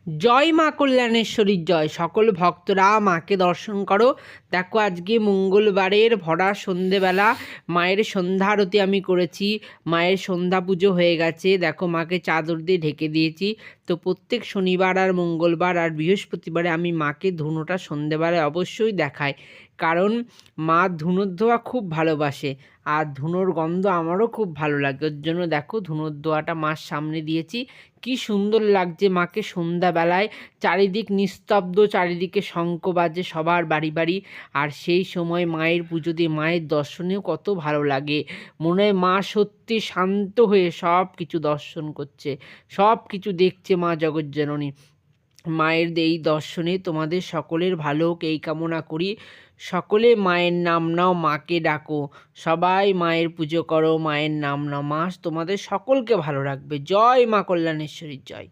জয় মা কল্যাণেশ্বরীর জয়। সকল ভক্তরা মাকে দর্শন করো। দেখো আজকে মঙ্গলবারের ভরা সন্ধেবেলা মায়ের সন্ধ্যা আরতি আমি করেছি। মায়ের সন্ধ্যা পুজো হয়ে গেছে। দেখো মাকে চাদর দিয়ে ঢেকে দিয়েছি। তো প্রত্যেক শনিবার আর মঙ্গলবার আর বৃহস্পতিবারে আমি মাকে ধুনোটা সন্ধেবেলায় অবশ্যই দেখাই, কারণ মা ধুনোর ধোয়া খুব ভালোবাসে আর ধুনোর গন্ধ আমারও খুব ভালো লাগে। ওর জন্য দেখো ধুনোর ধোয়াটা মার সামনে দিয়েছি। কি সুন্দর লাগছে মাকে সন্ধ্যাবেলায়, চারিদিক নিস্তব্ধ, চারিদিকে শঙ্খ বাজে সবার বাড়ি বাড়ি। আর সেই সময় মায়ের পুজো দিয়ে মায়ের দর্শনেও কত ভালো লাগে। মনে হয় মা সত্যি শান্ত হয়ে সব কিছু দর্শন করছে, সব কিছু দেখছে মা জগজ্জননী। মায়ের এই দর্শনে তোমাদের সকলের ভালো হোক এই কামনা করি। সকলে মায়ের নাম নাও, মাকে ডাকো, সবাই মায়ের পুজো করো, মায়ের নাম নাও। মা তোমাদের সকলকে ভালো রাখবে। জয় মা কল্যাণেশ্বরীর জয়।